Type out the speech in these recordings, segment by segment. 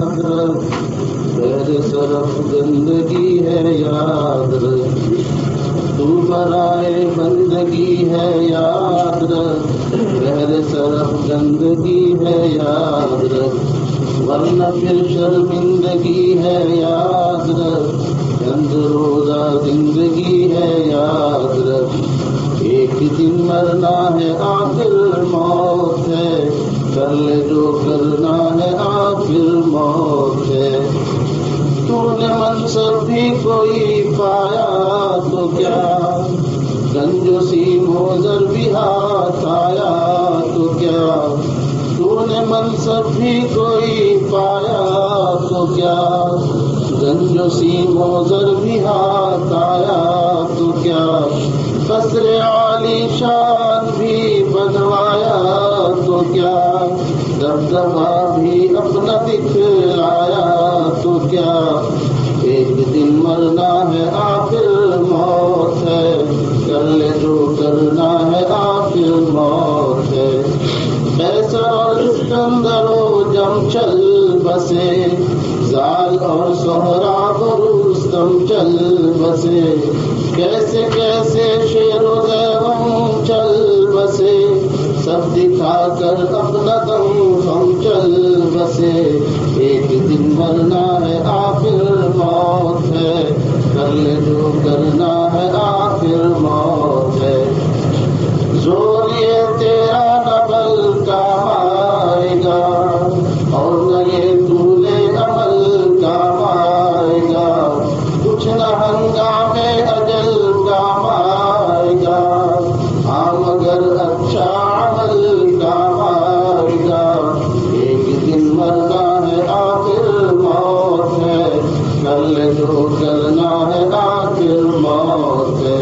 میرے طرف گندگی ہے یاد رکھ، تو برائے بندگی ہے یاد رکھ، میرے طرف گندگی ہے یاد رکھ، ورنہ پھر شرمندگی ہے یاد رکھ، چند روزہ زندگی ہے یاد رکھ، ایک دن مرنا ہے آخر موت ہے، کر لے جو کرنا ہے آخر موت ہے، تو نے منصب بھی کوئی پایا تو کیا، گنج و سیم و زر بھی ہاتھ آیا تو کیا، تو نے منصب بھی کوئی پایا تو کیا، گنج و سیم و زر بھی ہاتھ آیا تو کیا، قصر عالی شان بھی بنوایا تو کیا، دبدبا بھی اپنا دکھلایا تو کیا، ایک دن مرنا ہے آخر موت ہے، کر لے جو کرنا ہے آخر موت ہے، ایسا اور اسکندر و جم چل بسے، زال اور سہراب و رستم چل بسے، کیسے کیسے شیر و غم چل بسے، سب دکھا کر اپنا دم ہم چل بسے، ایک دن مرنا ہے آخر موت ہے، کر لے جو کرنا ہے آخر موت ہے، زور یہ تیرا نہ بل کام آئے گا، اور نہ یہ طول عمل کام آئے گا، کچھ نہ ہنگامے اجل کام آئے گا، ہاں مگر اچھا عمل کام آئے گا، ایک دن مرنا ہے آخر موت ہے، کر لے جو کرنا ہے آخر موت ہے،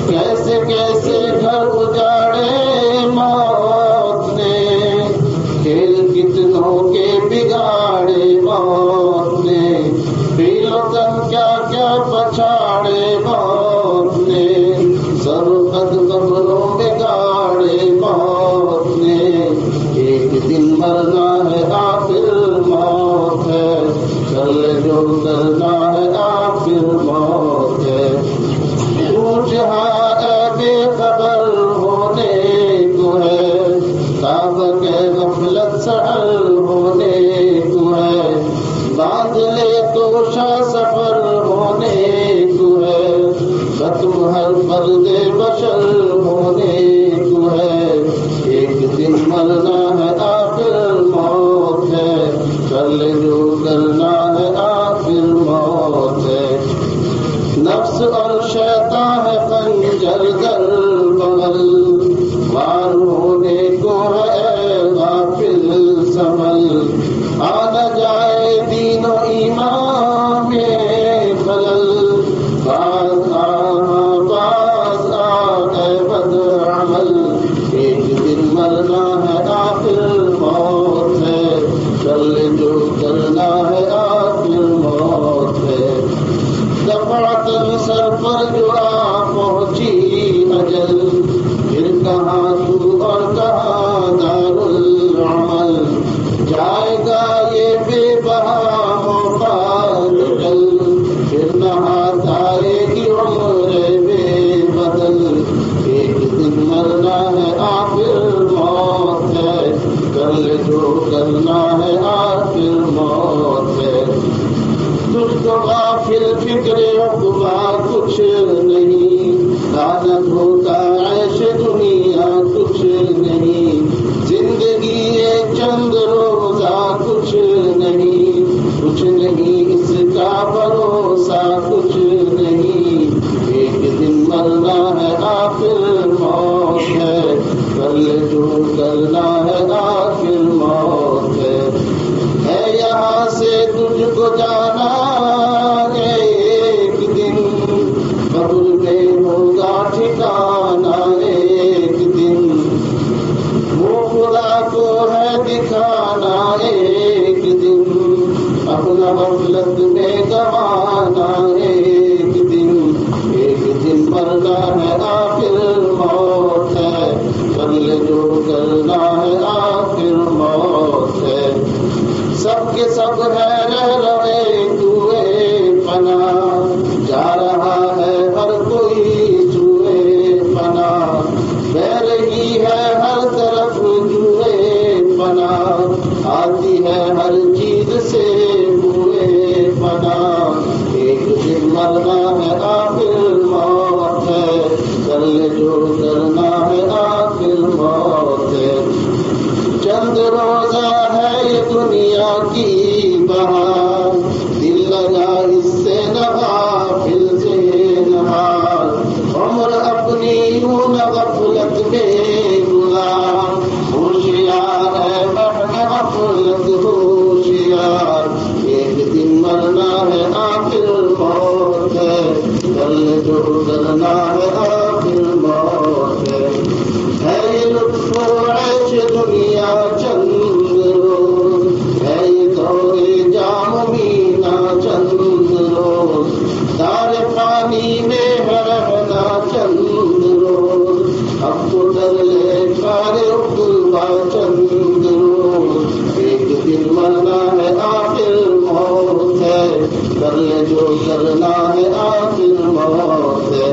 کیسے کیسے گھر اجاڑے موت نے، کھیل کتنوں کے بگاڑے موت نے، پیل و تن کیا کیا پچھاڑے موت نے، سر قد قبروں میں گاڑے موت نے، ایک دن مرنا ہے آخر موت ہے، کر لے جو کرنا ہے آخر موت ہے، جہاں بے خبر ہونے کو ہے، تابق غفلت سحر ہونے کو ہے، باندھ لے تو شاہ سفر ہونے کو ہے، ختم ہر پردے بشر ہونے کو ہے، ایک دن مرنا ہے آخر موت ہے، کر لے جو کرنا ہے آخر موت ہے، نفس اور شیطان ہے خنجر در بغل، وار ہونے کو ہے غافل سنبھل، آ نہ جائے دین و ایمان میں خلل، باز آ اے بد عمل، ایک دن مرنا ہے آخر موت ہے، کر لے جو کرنا ہے آخر موت ہے، دفعتاً سر پر جو آ پہنچی اجل، پھر کہاں تو اور کہاں دار العمل، جائے گا یہ بے بہا موقع نکل، پھر نہ ہاتھ آئے گی عمر بے بدل، ایک دن مرنا ہے آخر موت ہے، کر لے جو کرنا ہے آخر موت ہے، تجھ کو غافل فکر عقبا کچھ نہیں، لعنت ہوتا عیش دنیا کچھ نہیں، زندگی ایک چند روزہ کچھ نہیں، کچھ نہیں اس کا بھروسہ کچھ نہیں، ایک دن مرنا ہے آخر موت ہے، کر لے جو کرنا ہے آخر موت ہے یہاں سے تجھ کو جانا ایک دن، قبر میں ہوگا ٹھکانا ایک دن، وہ خدا کو ہے دکھانا ایک دن، اپنا غفلت میں گوانا ایک دن مرنا ہے آخر موت ہے، کر لے جو کرنا ہے آخر موت ہے، سب کے سب سبق ہے رہ رہے کوئے پناہ، جا رہا ہے ہر کوئی سوئے پناہ، بہ رہی ہے ہر طرف جوئے پناہ، آتی ہے ہر چیز سے ہوئے پناہ، ایک دن مرنا ہے آخر موت ہے، کر لے جو کرنا ہے آخر موت ہے، چند روزہ ہے یہ دنیا کی بہار، دل لگا اس سے غافل سے نہار، عمر اپنی یوں نہ غفلت میں گزار، ہوشیار ہے بہن غفلت ہوشیار، ایک دن مرنا ہے آخر موت ہے، کل جو کرنا ہے آخر موت ہے یہ لطف و عیش دنیا چند روز، ہے یہ دور جام مینا چند روز، دار پانی میں ہے رہنا چند روز، اب تو ڈر لے سارے عقبہ چند روز، ایک دن مرنا ہے آخر موت ہے، کر لے جو کرنا ہے آخر موت ہے،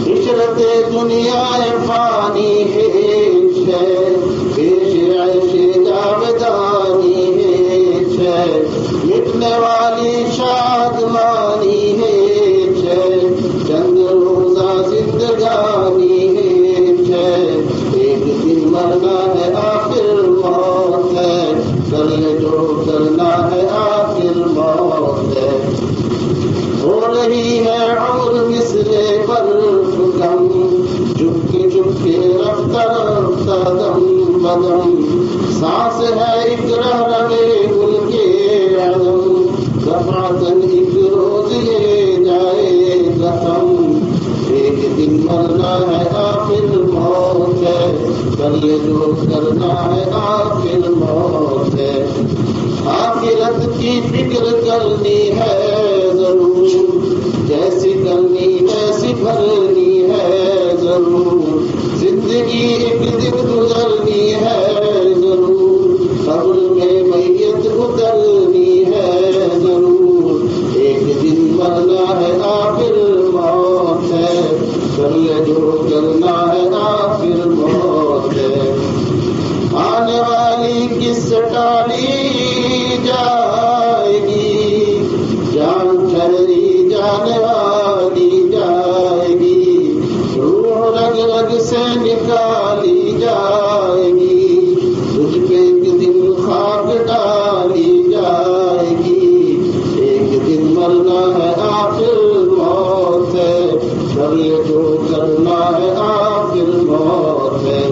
عشرت دنیا فانی ہے، پیش عیش جاودانی ہے، مٹنے والی شادمانی ہے، چند روزہ زندگانی ہے، ایک دن مرنا ہے آخر موت ہے، کر لے جو کرنا ہے آخر موت ہے، ہو رہی ہے عمر مثل برف کم، چپکے چپکے رفتہ رفتہ دم بدم، سانس ہے ایک رہ رہے گل کے عدم، دفعتاً ایک روز یہ جائے ختم، ایک دن مرنا ہے آخر موت ہے، کر لے جو کرنا ہے آخر موت ہے، آخرت کی فکر کرنی ہے ضرور، جیسی کرنی ویسی بھرنی ہے ضرور، زندگی ایک دن گزرنی ہے ضرور، قبر میں میت اترنی ہے ضرور، ایک دن مرنا ہے آخر موت ہے، کر لے جو کرنا ہے آخر موت ہے، آنے والی کس ٹالی جائے گی، جان ٹھہری جانے والی جائے گی، روح رگ رگ سے نکالی جائے گی، تجھ پہ ایک دن خاک ڈالی جائے گی، ایک دن مرنا ہے آخر موت ہے، کر لے جو کرنا ہے آخر موت ہے،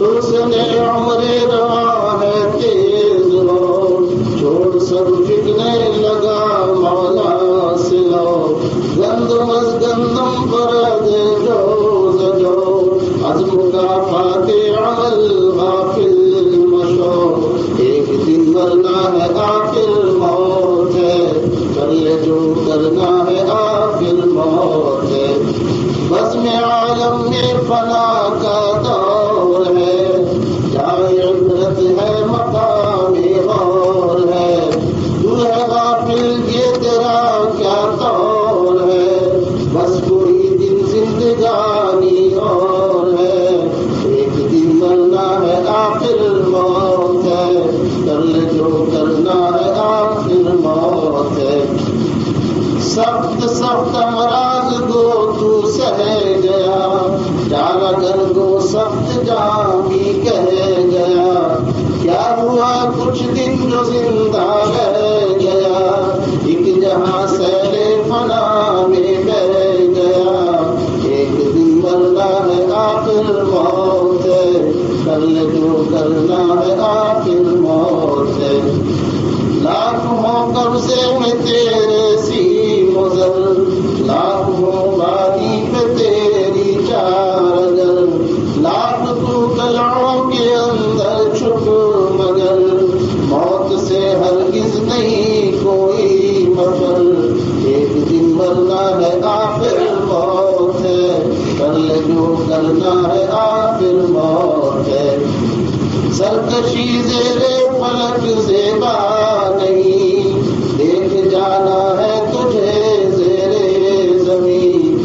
اس نے عمر رواں ہے تیز رو، چھوڑ سب فکرے لگا مولا سے لو، گندم از گندم پر دے جو عزم کا فاتح عمل غافل مشو، ایک دن مرنا ہے آخر موت ہے، کر لے جو کرنا ہے آخر موت ہے، بزم عالم میں فنا کا دور ہے، جائے عبرت ہے مقام غور ہے، تو ہے غافل یہ تیرا کیا طور ہے، بس کوئی دن زندگانی اور ہے، ایک دن مرنا ہے آخر موت ہے، کر لے جو کرنا ہے آخر موت ہے، سخت سخت امراض کو تو سہ گیا، جانا کر کو سخت جان بھی کہہ گیا، کیا ہوا کچھ دن جو زندہ رہ گیا، ایک جہاں سیل فنا میں بہ گیا، ایک دن مرنا ہے آخر موت ہے، کر لے جو کرنا ہے آخر موت ہے، لاکھ ہوں قبضے میں تیرے سیم و زر، لاکھ ہوں باری پہ تیری چادر، لاکھ تو قلعوں کے اندر چھپ مگر، موت سے ہرگز نہیں کوئی مفر، ایک دن مرنا ہے آخر موت ہے، کر لے جو کرنا ہے آخر موت ہے، سرکشی زیر فلک زیبا نہیں، دیکھ جانا ہے تجھے زیر زمین،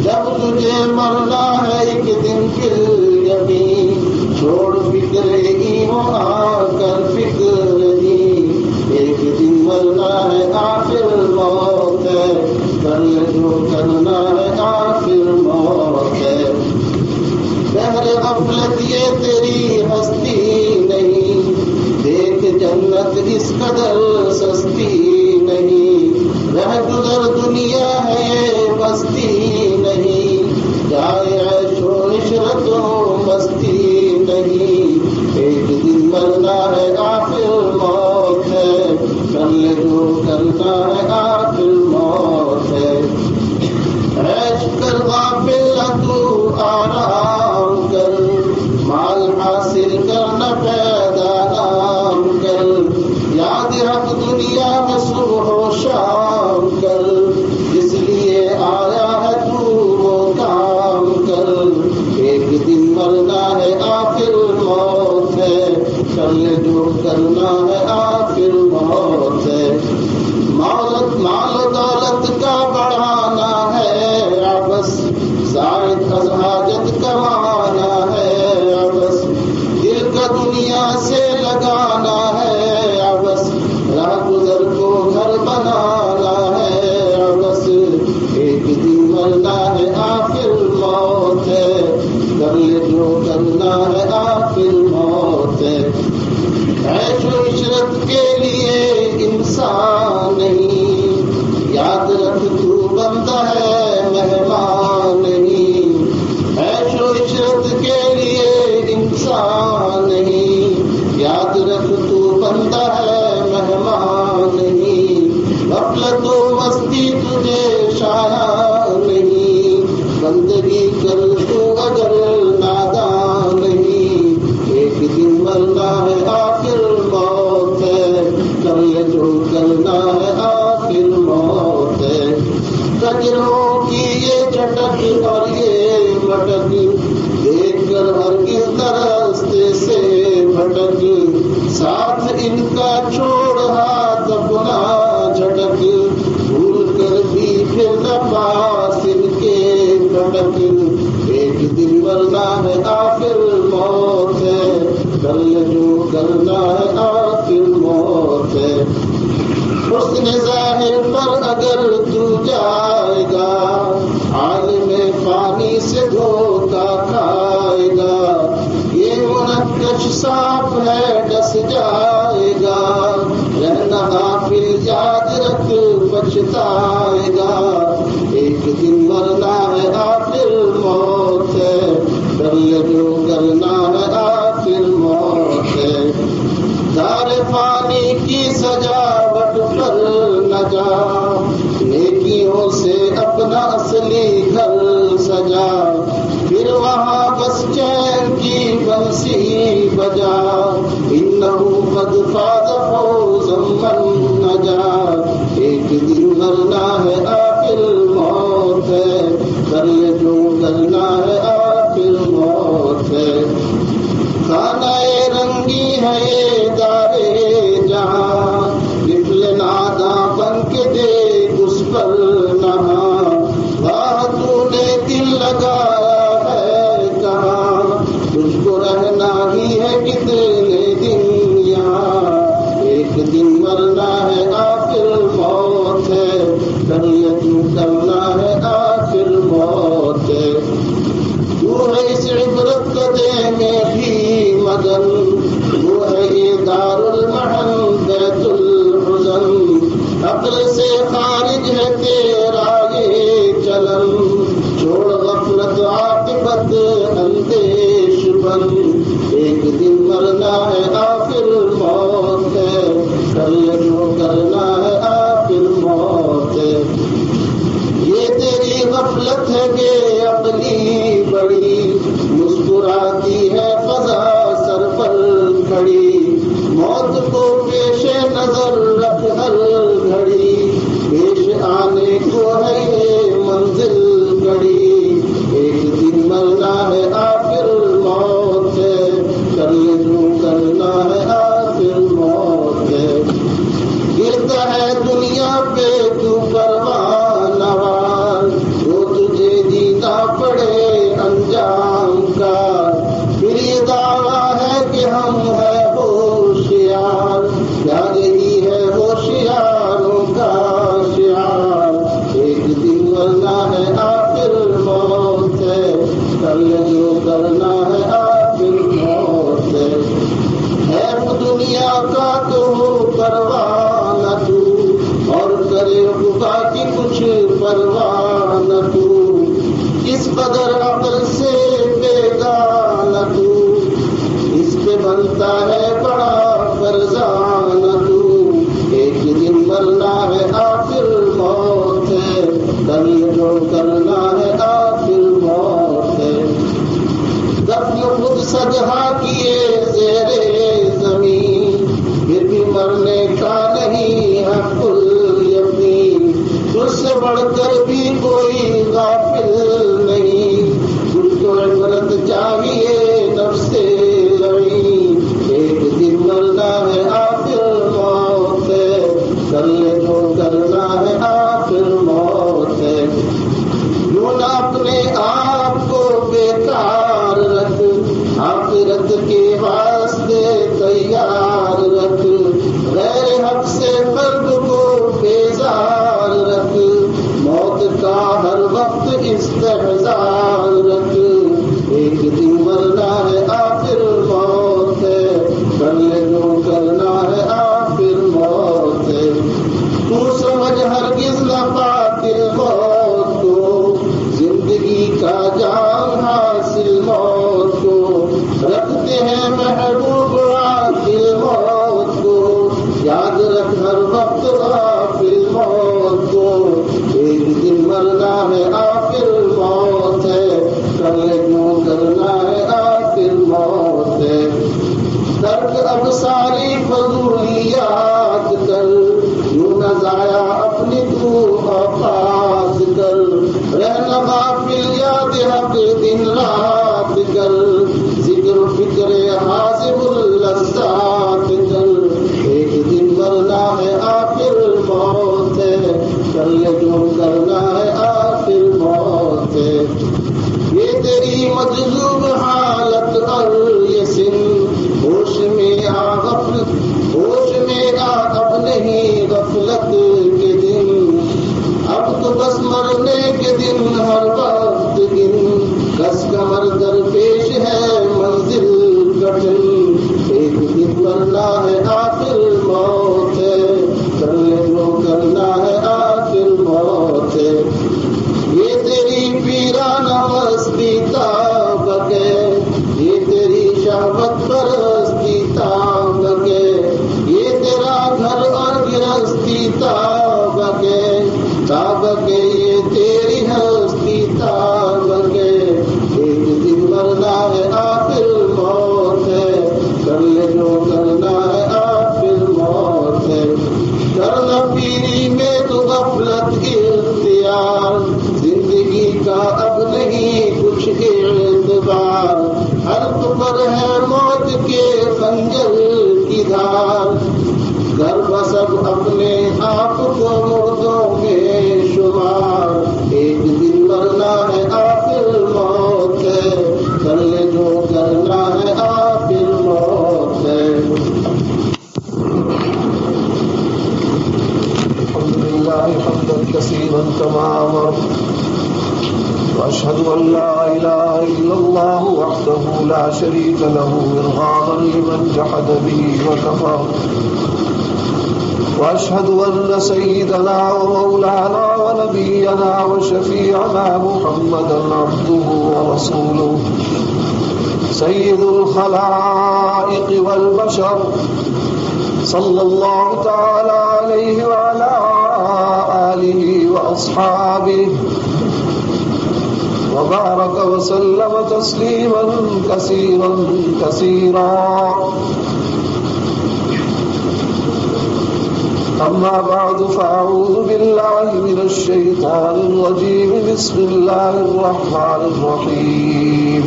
جب تجھے مرنا ہے ایک دن فل یمین، چھوڑ فکر ایمو آ کر فکر نہیں، ایک دن مرنا ہے آخر موت ہے، کر لے جو کرنا ہے آخر موت ہے۔ بہر غفلت یہ تیری ہستی نہیں، دیکھ جنت اس قدر سستی نہیں، رہ گزر دنیا ہے یہ بستی نہیں، جائے عیش و عشرت و مستی نہیں، ایک دن مرنا ہے آخر موت ہے، کر لے جو کرنا ہے آخر موت ہے۔ عیش کر غافل تو آرام کر، مال حاصل کرنا پیدا نام کر، یاد رکھ دنیا میں صبح و شام کر، جس لیے آیا ہے تو وہ کام کر، ایک دن مرنا ہے آخر موت ہے، کر لے جو کرنا ہے آخر موت ہے۔ مال و دولت کا بڑھانا ہے عبث، زائد از حاجت کمانا ہے عبث، دل کا دنیا سے لگانا ہے عبث، راہ گزر کو گھر بنانا ہے عبث، ایک دن مرنا ہے آخر موت ہے، کر لے جو کرنا ہے آخر موت ہے۔ عیش و عشرت کے لیے انسان نہیں، یاد رکھ تو بندہ ہے مہمان نہیں، عیش و عشرت کے لیے انسان نہیں، یاد رکھ تو بندہ ہے مہمان نہیں، غفلت و مستی تجھے شایع نہیں، بندگی کر تو اگر نادان نہیں، ایک دن مرنا ہے آخر موت ہے، کر لے جو کرنا ہے آخر موت ہے۔ کجروں کی یہ چٹک اور یہ مٹک، دیکھ کر ہرگز راستے سے بھٹک، ساتھ ان کا چھوڑ ہاتھ اپنا جھٹک، بھول کر بھی پھر نہ پاس ان کے بھٹک، ایک دن مرنا ہے آخر موت ہے، کر لے جو کرنا ہے آخر موت ہے۔ حسن ظاہر پر اگر تو جائے گا، عالم فانی سے دھوکا کھائے گا، یہ منقش سانپ ہے ڈس جائے گا، رہنا غافل یاد رکھ پچھتائے گا، ایک دن مرنا ہے آخر موت ہے، کر لے جو کرنا ہے آخر موت ہے۔ دار فانی کی سجاوٹ پر نہ جا، نیکیوں سے اپنا اصلی گھر سجا، پھر وہاں بس چین کی بنسی بجا، انہو قد فاز فوزا من نجا، ایک دن مرنا ہے آخر موت ہے، کر لے جو کرنا ہے آخر موت ہے۔ خانہ رنگی ہے یہ دارے جہاں، رفل ناداں بن کے دیکھ اس پر نہاں، واہ تو نے دل لگایا ہے کہاں، تجھ کو رہنا ہی ہے کتنے دن یہاں، ایک دن مرنا ہے آخر موت ہے، کر لے جو کرنا ہے آخر موت ہے۔ تو ہے اس عبرت قدے میں بھی مگن، وہ ہے یہ دار المحن بیت الحزن، عقل سے خارج ہے تیرا یہ چلن، چھوڑ غفلت عاقبت اندیش بن، ایک دن مرنا ہے آخر موت ہے، کر لے جو کرنا ہے آخر موت ہے۔ یہ تیری غفلت ہے کہ عقلی بڑی، مسکراتی ہے فضا سر پر کھڑی، موت کو پیش نظر رکھ ہر گھڑی، پیش آنے کو ہے یہ منزل گڑی، ایک دن مرنا ہے آخر موت ہے، کر لے جو کرنا ہے آخر موت ملاقات ہو پرواہ نہ تو، اور کرے خدا کی کچھ پرواہ نہ تو، اس قدر عقل سے بیگانہ تو، اس پہ بنتا ہے بڑا فرزانہ تو، ایک دن مرنا ہے آخر موت ہے، کل جو کرنا ہے آخر موت ہے، دفن خود سجا کیے زیر زمین، پھر بھی مرنے کا نہیں حق الیقین، تجھ سے بڑھ کر بھی کوئی غافل نہیں، تجھ کو عبرت چاہیے نفس لعین، ایک دن مرنا ہے آخر موت ہے، کل جو کرنا ہے آخر موت ہے، یوں نہ اپنے آپ کو بیکار رکھ، آخرت کے واسطے تیار رکھ، غیر حق سے قلب کو بیزار رکھ، موت کا ہر وقت استحضار رکھ، ایک دن مرنا ہے آخر موت ہے، کل جو کرنا ہے آخر موت ہے، تو سمجھ ہرگز نہ قاتل موت کو، زندگی کا جان حاصل موت کو، رکھتے ہیں محبوب عاقل موت کو، یاد رکھ ہر وقت غافل موت کو، ایک دن مرنا ہے آخر موت ہے، کل جو کرنا ہے آخر موت ہے، ترک اب ساری فضولیات کر، یوں نہ ضائع اپنی تو اوقات کر، رہنا غافل یاد حق دن رات کر، ذکر فکر حاضر اللذات کر، ایک دن مرنا ہے آخر موت ہے، کل جو کرنا ہے آخر موت ہے، یہ تیری مجذوب حالت اور یہ سن، ہوش میں آ غفلت، ہوش میں آ اب نہیں غفلت کے دن، اب تو بس مرنے کے دن ہر وقت گن، کس کمر در پیش ہے منزل کٹن، ایک دن مرنا ہے آخر موت ہے، کل جو کرنا ہے آخر موت ہے، یہ تیری پیرانہ مستی تابک ہے، یہ تیری شہوت پرستی تابک ہے، یہ تیرا گھر اور گرہستی تابک ہے، تابک ہے یہ تیری ہستی تابک ہے، ایک دن مرنا ہے آخر موت ہے، کل جو کرنا ہے آخر موت ہے، کرنا پیری میں تو غفلت اختیار، زندگی کا اب نہیں کچھ اعتبار، حلق پر ہے موت کے خنجر کی دھار، کر بسب اپنے آپ کو مردوں میں شمار، ایک دن مرنا ہے آخر موت ہے، کل جو کرنا ہے آخر موت ہے۔ حمدا كثيرا كما أمر، وأشهد أن لا إله إلا الله وحده لا شريك له إرغاما لمن جحد به وكفر، وأشهد أن سيدنا ومولانا ونبينا وشفيعنا محمدا عبده ورسوله سيد الخلائق والبشر، صلى الله تعالى عليه وعلى آله وأصحابه وبارك وسلم تسليما كثيرا كثيرا، أما بعد فأعوذ بالله من الشيطان الرجيم، بسم الله الرحمن الرحيم،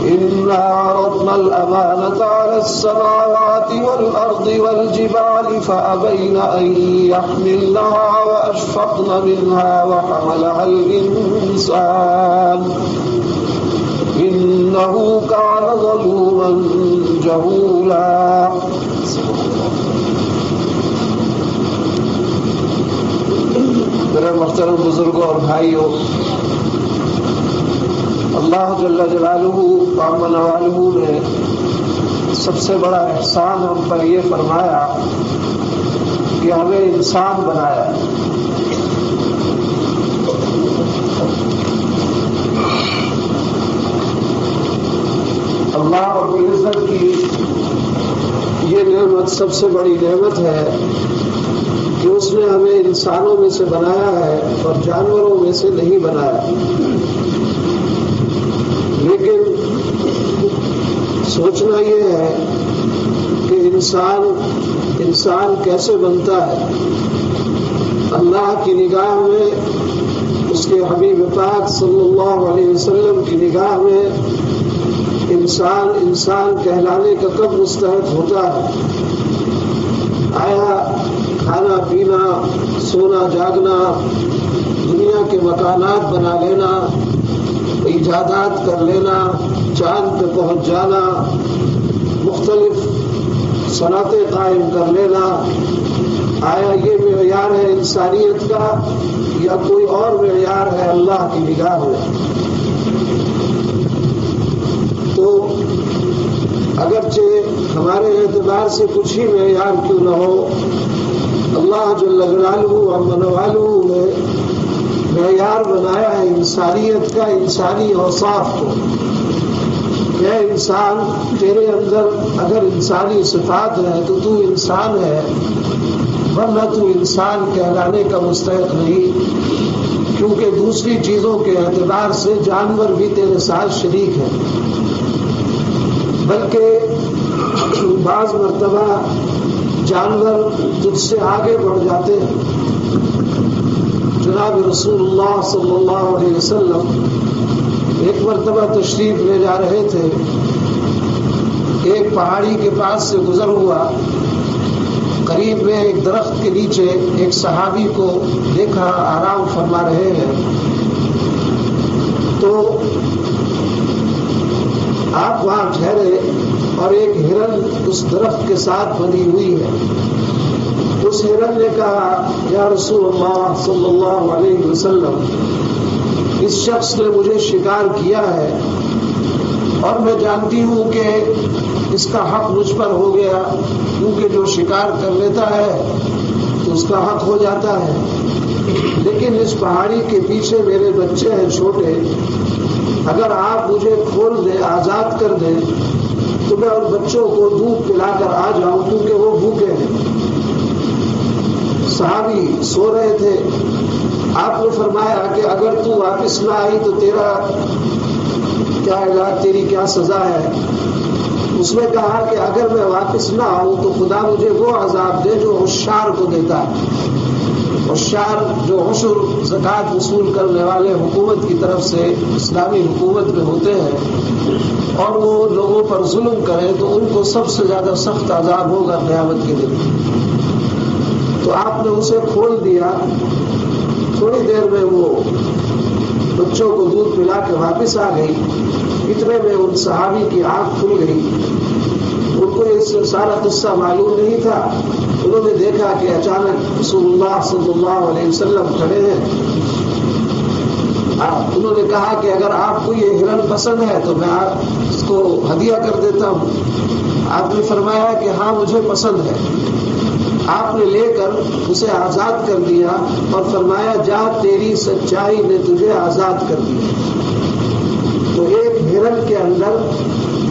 إنا عرضنا الأمانة على السماوات والأرض والجبال فأبين أن يحملنها وأشفقن منها وحملها الإنسان إنه كان ظلوما جهولا۔ میرے محترم بزرگوں اور بھائیوں، اللہ جل جلالہ وعظم نوالہ نے سب سے بڑا احسان ہم پر یہ فرمایا کہ ہمیں انسان بنایا. اللہ رب العزت کی یہ نعمت سب سے بڑی نعمت ہے کہ اس نے ہمیں انسانوں میں سے بنایا ہے اور جانوروں میں سے نہیں بنایا. لیکن سوچنا یہ ہے کہ انسان کیسے بنتا ہے. اللہ کی نگاہ میں، اس کے حبیب پاک صلی اللہ علیہ وسلم کی نگاہ میں انسان کہلانے کا کب مستحق ہوتا ہے؟ آیا کھانا پینا، سونا جاگنا، دنیا کے مکانات بنا لینا، ایجادات کر لینا، چاند پہ پہنچ جانا، مختلف صنعتیں قائم کر لینا، آیا یہ معیار ہے انسانیت کا یا کوئی اور معیار ہے اللہ کی نگاہ میں؟ تو اگرچہ ہمارے اعتبار سے کچھ ہی معیار کیوں نہ ہو، اللہ جل جلالہ و منوالہ نے معیار بنایا ہے انسانیت کا، انسانی اوصاف کو. یہ انسان، تیرے اندر اگر انسانی صفات ہے تو تو انسان ہے، ورنہ تو انسان کہلانے کا مستحق نہیں، کیونکہ دوسری چیزوں کے اعتبار سے جانور بھی تیرے ساتھ شریک ہیں. بلکہ بعض مرتبہ جانور تجھ سے آگے بڑھ جاتے ہیں. جناب رسول اللہ صلی اللہ علیہ وسلم ایک مرتبہ تشریف لے جا رہے تھے، ایک پہاڑی کے پاس سے گزر ہوا، قریب میں ایک درخت کے نیچے ایک صحابی کو دیکھا آرام فرما رہے ہیں. تو آپ وہاں ٹھہرے اور ایک ہرن اس درخت کے ساتھ بندھی ہوئی ہے. اس ہرن نے کہا، یا رسول اللہ صلی اللہ علیہ وسلم، اس شخص نے مجھے شکار کیا ہے اور میں جانتی ہوں کہ اس کا حق مجھ پر ہو گیا، کیونکہ جو شکار کر لیتا ہے تو اس کا حق ہو جاتا ہے. لیکن اس پہاڑی کے پیچھے میرے بچے ہیں چھوٹے، اگر آپ مجھے کھول دیں، آزاد کر دیں تو میں ان بچوں کو دودھ پلا کر آ جاؤں، کیونکہ وہ بھوکے ہیں. صحابی سو رہے تھے. آپ نے فرمایا کہ اگر تو واپس نہ آئی تو تیرا کیا علاج، تیری کیا سزا ہے؟ اس نے کہا کہ اگر میں واپس نہ آؤں تو خدا مجھے وہ عذاب دے جو عشار کو دیتا ہے. عشار جو عشر زکوٰۃ وصول کرنے والے حکومت کی طرف سے اسلامی حکومت میں ہوتے ہیں اور وہ لوگوں پر ظلم کریں تو ان کو سب سے زیادہ سخت عذاب ہوگا قیامت کے دن. تو آپ نے اسے کھول دیا. تھوڑی دیر میں وہ بچوں کو دودھ پلا کے واپس آ گئی. اتنے میں ان صحابی کی آنکھ کھل گئی. ان کو اس سارا قصہ معلوم نہیں تھا. انہوں نے دیکھا کہ اچانک رسول اللہ صلی اللہ علیہ وسلم کھڑے ہیں. انہوں نے کہا کہ اگر آپ کو یہ ہرن پسند ہے تو میں اس کو ہدیہ کر دیتا ہوں. آپ نے فرمایا کہ ہاں مجھے پسند ہے. آپ نے لے کر اسے آزاد کر دیا اور فرمایا، جا تیری سچائی نے تجھے آزاد کر دیا. تو ایک ہرن کے اندر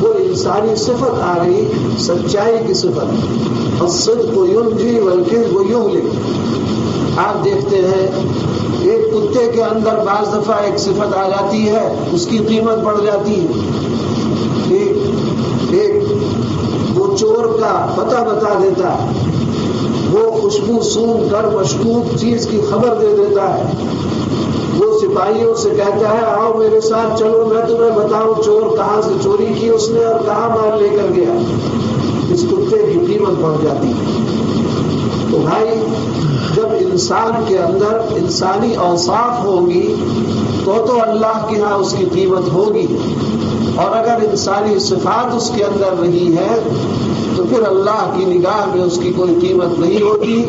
وہ انسانی صفت آ گئی، سچائی کی صفت. الصدق ینجی والکذب یہلک. آپ دیکھتے ہیں ایک کتے کے اندر بعض دفعہ ایک صفت آ جاتی ہے، اس کی قیمت بڑھ جاتی ہے. ایک وہ چور کا پتہ بتا دیتا ہے، وہ خوشبو سونگھ کر مشکوک چیز کی خبر دے دیتا ہے. وہ سپاہیوں سے کہتا ہے، آؤ میرے ساتھ چلو، میں تمہیں بتاؤں چور کہاں سے چوری کی اس نے اور کہاں مال لے کر گیا. اس کتے کی قیمت بڑھ جاتی ہے. تو بھائی، جب انسان کے اندر انسانی اوصاف ہوں گی تو اللہ کے ہاں اس کی قیمت ہوگی. اور اگر انسانی صفات اس کے اندر نہیں ہے تو پھر اللہ کی نگاہ میں اس کی کوئی قیمت نہیں ہوتی،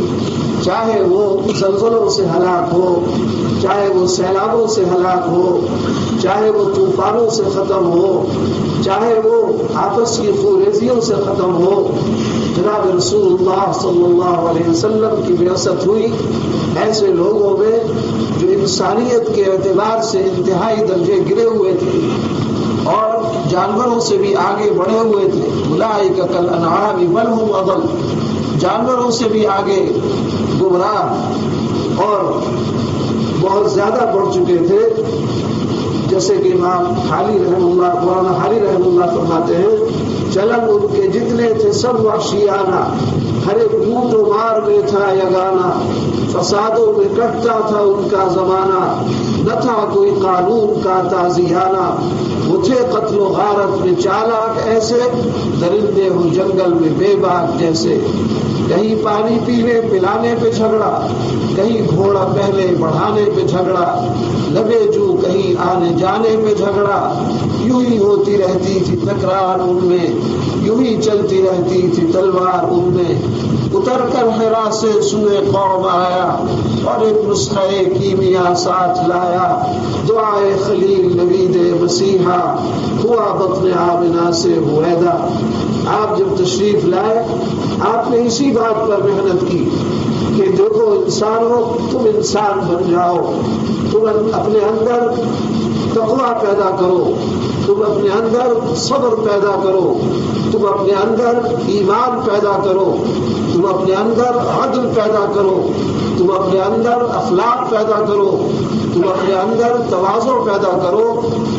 چاہے وہ زلزلوں سے ہلاک ہو، چاہے وہ سیلابوں سے ہلاک ہو، چاہے وہ طوفانوں سے ختم ہو، چاہے وہ آپس کی خوریزیوں سے ختم ہو۔ جناب رسول اللہ صلی اللہ علیہ وسلم کی بعثت ہوئی ایسے لوگوں میں جو انسانیت کے اعتبار سے انتہائی درجے گرے ہوئے تھے اور جانوروں سے بھی آگے بڑھے ہوئے تھے۔ اولئک کالانعام بل هم اضل، جانوروں سے بھی آگے گمراہ اور بہت زیادہ بڑھ چکے تھے۔ جیسے کہ امام حالی رحم اللہ، مولانا حالی رحم اللہ فرماتے ہیں چلن ان کے جتنے تھے سب وحشیانہ، ہر ایک لوٹ و مار میں تھا یگانہ، فسادوں میں کٹتا تھا ان کا زمانہ، نہ تھا کوئی قانون کا تازیانہ، وہ تھے قتل و غارت میں چالاک ایسے، درندے ہو جنگل میں بے باک جیسے، کہیں پانی پینے پلانے پہ جھگڑا، کہیں گھوڑا پہلے بڑھانے پہ جھگڑا، لبے جو کہیں آنے جانے پہ جھگڑا، یوں ہی ہوتی رہتی تھی تکرار ان میں، یوں ہی چلتی رہتی تھی تلوار ان میں۔ اتر کر حرا سے سوئے قوم آیا اور ایک نسخہ کیمیا ساتھ لایا، دعائے خلیل نوید مسیحا ہوا بطن آمنہ سے ہویدا۔ آپ جب تشریف لائے آپ نے اسی بات پر محنت کی کہ دیکھو انسانوں تم انسان بن جاؤ، تم اپنے اندر تقویٰ پیدا کرو، تم اپنے اندر صبر پیدا کرو، تم اپنے اندر ایمان پیدا کرو، تم اپنے اندر عدل پیدا کرو، تم اپنے اندر اخلاق پیدا کرو، تم اپنے اندر تواضع پیدا کرو،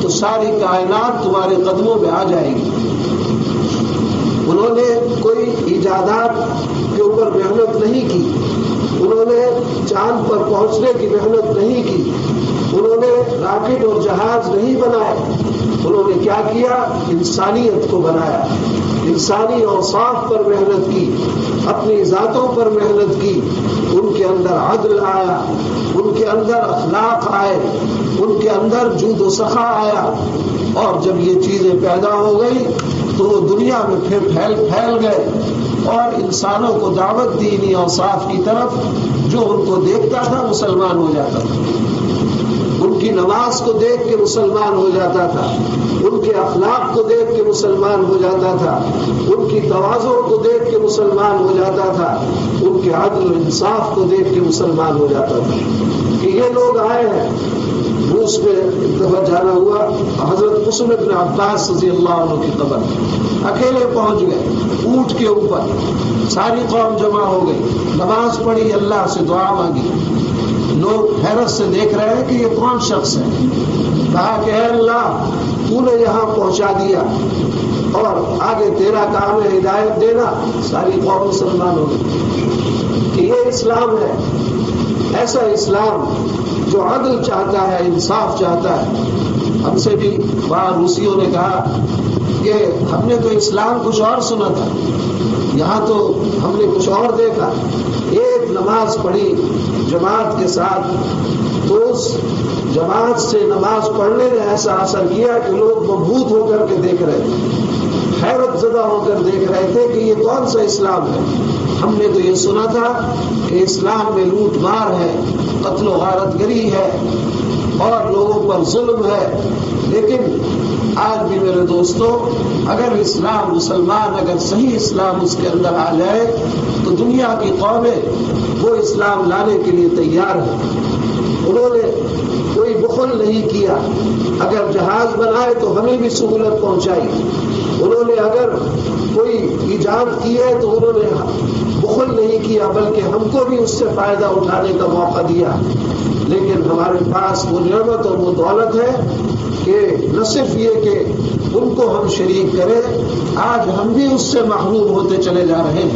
تو ساری کائنات تمہارے قدموں میں آ جائے گی۔ انہوں نے کوئی ایجادات کے اوپر محنت نہیں کی، انہوں نے چاند پر پہنچنے کی محنت نہیں کی، انہوں نے راکٹ اور جہاز نہیں بنائے، انہوں نے کیا کیا؟ انسانیت کو بنایا، انسانی اوصاف پر محنت کی، اپنی ذاتوں پر محنت کی، ان کے اندر عدل آیا، ان کے اندر اخلاق آئے، ان کے اندر جود و سخا آیا، اور جب یہ چیزیں پیدا ہو گئی تو وہ دنیا میں پھر پھیل گئے اور انسانوں کو دعوت دی انہی اوصاف کی طرف، جو ان کو دیکھتا تھا مسلمان ہو جاتا تھا، ان کی نماز کو دیکھ کے مسلمان ہو جاتا تھا، ان کے اخلاق کو دیکھ کے مسلمان ہو جاتا تھا، ان کی تواضع کو دیکھ کے مسلمان ہو جاتا تھا، ان کے عدل و انصاف کو دیکھ کے مسلمان ہو جاتا تھا کہ یہ لوگ آئے ہیں۔ روس میں ایک دفعہ جانا ہوا، حضرت قسم ابن عباس رضی اللہ عنہ کی قبر، اکیلے پہنچ گئے اونٹ کے اوپر، ساری قوم جمع ہو گئی، نماز پڑھی، اللہ سے دعا مانگی، لوگ حیرت سے دیکھ رہے ہیں کہ یہ کون شخص ہے۔ کہا کہ اے اللہ تو نے یہاں پہنچا دیا اور آگے تیرا کام ہے ہدایت دینا۔ ساری قوم مسلمان ہو گئی کہ یہ اسلام ہے، ایسا اسلام جو عدل چاہتا ہے، انصاف چاہتا ہے۔ ہم سے بھی وہاں روسیوں نے کہا کہ ہم نے تو اسلام کچھ اور سنا تھا، یہاں تو ہم نے کچھ اور دیکھا۔ ایک نماز پڑھی جماعت کے ساتھ، تو اس جماعت سے نماز پڑھنے نے ایسا اثر کیا کہ لوگ مبہوت ہو کر کے دیکھ رہے تھے، حیرت زدہ ہو کر دیکھ رہے تھے کہ یہ کون سا اسلام ہے۔ ہم نے تو یہ سنا تھا کہ اسلام میں لوٹ مار ہے، قتل و غارت گری ہے اور لوگوں پر ظلم ہے، لیکن آج بھی میرے دوستو اگر اسلام، مسلمان اگر صحیح اسلام اس کے اندر آ جائے تو دنیا کی قومیں وہ اسلام لانے کے لیے تیار ہیں۔ انہوں نے کوئی بخل نہیں کیا، اگر جہاز بنائے تو ہمیں بھی سہولت پہنچائی، انہوں نے اگر کوئی ایجاد کی ہے تو انہوں نے بخل نہیں کیا بلکہ ہم کو بھی اس سے فائدہ اٹھانے کا موقع دیا۔ لیکن ہمارے پاس وہ نعمت اور وہ دولت ہے کہ نہ صرف یہ کہ ان کو ہم شریک کریں، آج ہم بھی اس سے محروم ہوتے چلے جا رہے ہیں۔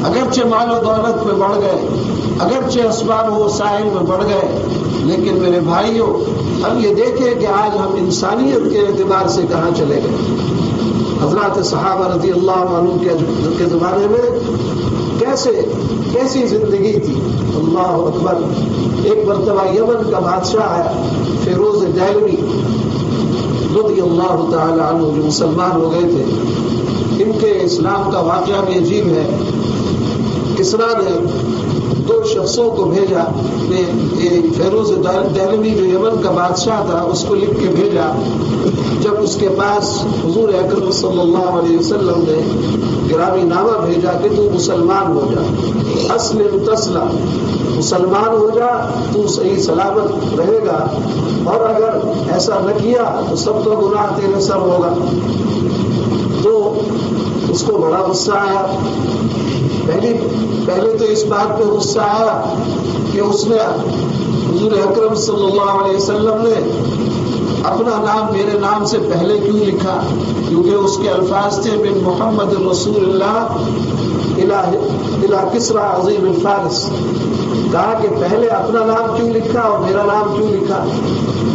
اگرچہ مال و دولت میں بڑھ گئے، اگرچہ اسباب و وسائل میں بڑھ گئے، لیکن میرے بھائیوں ہم یہ دیکھیں کہ آج ہم انسانیت کے اعتبار سے کہاں چلے گئے۔ حضرات صحابہ رضی اللہ عنہ کے زمانے میں کیسی زندگی تھی، اللہ اکبر۔ ایک مرتبہ یمن کا بادشاہ آیا فیروز دہلوی رضی اللہ تعالی عنہ، جو مسلمان ہو گئے تھے۔ ان کے اسلام کا واقعہ بھی عجیب ہے۔ کسریٰ نے 2 شخصوں کو بھیجا. فیروز دہلوی جو یمن کا بادشاہ تھا اس کو لکھ کے بھیجا. جب اس کے پاس حضور اکرم صلی اللہ علیہ وسلم نے گرامی نامہ بھیجا کہ تو مسلمان ہو جا، اسلم تسلم، مسلمان ہو جا تو صحیح سلامت رہے گا، اور اگر ایسا نہ کیا تو سب کا گناہ تیرے سر ہوگا. تو اس کو بڑا غصہ آیا. پہلے تو اس بات پہ غصہ آیا کہ اس نے حضور اکرم صلی اللہ علیہ وسلم نے اپنا نام میرے نام سے پہلے کیوں لکھا، کیونکہ اس کے الفاظ تھے من محمد رسول اللہ الى کسرا عظیم الفارس. کہا کہ پہلے اپنا نام کیوں لکھا اور میرا نام کیوں لکھا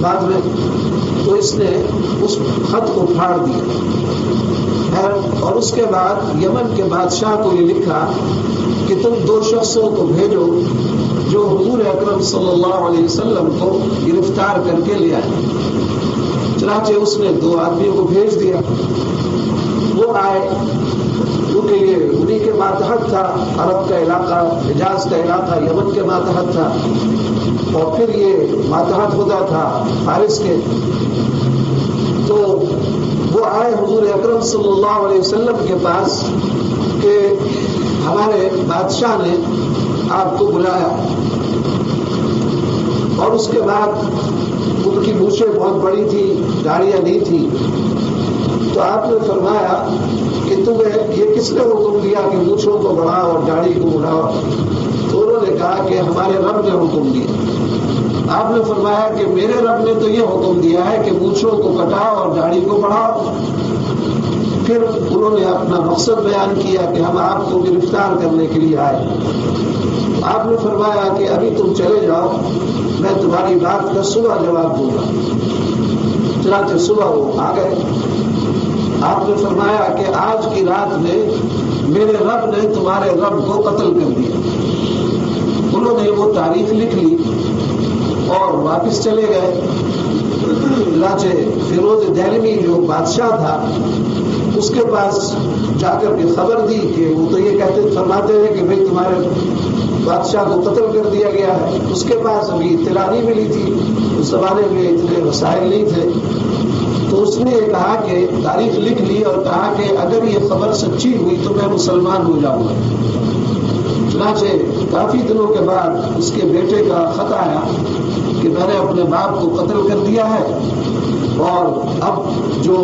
بعد میں. تو اس نے اس خط کو پھاڑ دیا، اور اس کے بعد یمن کے بادشاہ کو یہ لکھا کہ تم 2 شخصوں کو بھیجو جو حضور اکرم صلی اللہ علیہ وسلم کو گرفتار کر کے لے آئے. چنانچہ اس نے 2 آدمیوں کو بھیج دیا. وہ آئے کیونکہ یہ انہی کے ماتحت تھا، عرب کا علاقہ، حجاز کا علاقہ یمن کے ماتحت تھا، اور پھر یہ ماتحت ہوتا تھا فارس کے. تو وہ آئے حضور اکرم صلی اللہ علیہ وسلم کے پاس کہ ہمارے بادشاہ نے آپ کو بلایا. اور اس کے بعد ان کی مونچھیں بہت بڑی تھی، داڑیاں نہیں تھی. تو آپ نے فرمایا کہ تمہیں یہ کس نے حکم دیا کہ مونچھوں کو بڑھاؤ اور داڑھی کو بڑھاؤ؟ تو انہوں نے کہا کہ ہمارے رب نے حکم دیا. آپ نے فرمایا کہ میرے رب نے تو یہ حکم دیا ہے کہ مونچھوں کو کٹاؤ اور داڑھی کو بڑھاؤ. پھر انہوں نے اپنا مقصد بیان کیا کہ ہم آپ کو گرفتار کرنے کے لیے آئے. آپ نے فرمایا کہ ابھی تم چلے جاؤ، میں تمہاری بات کا صبح جواب دوں گا. چنانچہ صبح وہ آ گئے. آپ نے فرمایا کہ آج کی رات میں میرے رب نے تمہارے رب کو قتل کر دیا. انہوں نے وہ تاریخ لکھ لی اور واپس چلے گئے. چنانچہ فیروز دہلوی جو بادشاہ تھا اس کے پاس جا کر کے خبر دی کہ وہ تو یہ فرماتے ہیں کہ بھئی تمہارے بادشاہ کو قتل کر دیا گیا ہے. اس کے پاس ابھی اطلاع نہیں ملی تھی، اس زمانے میں اتنے وسائل نہیں تھے. تو اس نے یہ کہا کہ تاریخ لکھ لی اور کہا کہ اگر یہ خبر سچی ہوئی تو میں مسلمان ہو جاؤں گا. چنانچہ کافی دنوں کے بعد اس کے بیٹے کا خط آیا کہ میں نے اپنے باپ کو قتل کر دیا ہے اور اب جو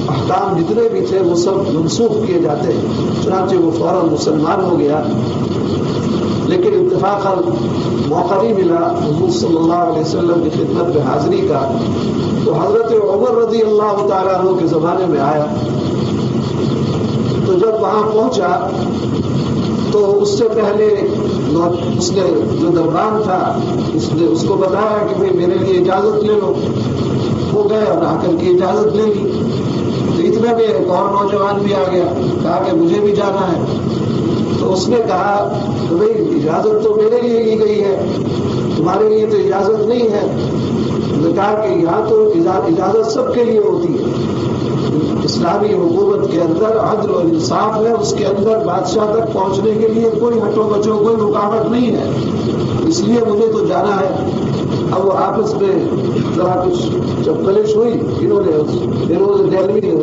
احکام جتنے بھی تھے وہ سب منسوخ کیے جاتے ہیں. چنانچہ وہ فوراً مسلمان ہو گیا. لیکن اتفاقاً موقع نہیں ملا حضور صلی اللہ علیہ وسلم کی خدمت میں حاضری کا. تو حضرت عمر رضی اللہ تعالیٰ عنہ کے زمانے میں آیا. تو جب وہاں پہنچا تو اس سے پہلے اس نے جو دربان تھا اس نے اس کو بتایا کہ بھئی میرے لیے اجازت لے لو. وہ گئے اور آ کر کے اجازت لے لی. تو اتنے میں ایک اور نوجوان بھی آ گیا، کہا کہ مجھے بھی جانا ہے. تو اس نے کہا کہ بھئی اجازت تو میرے لیے لی گئی ہے، تمہارے لیے تو اجازت نہیں ہے. نے کہا کہ یہاں تو اجازت سب کے لیے ہوتی ہے. اسلامی حکومت کے اندر عدل اور انصاف ہے، اس کے اندر بادشاہ تک پہنچنے کے لیے کوئی ہٹو بچو کوئی رکاوٹ نہیں ہے، اس لیے مجھے تو جانا ہے. اب وہ آپس میں ذرا کچھ جب کلش ہوئی، انہوں نے فیروز دہلوی نے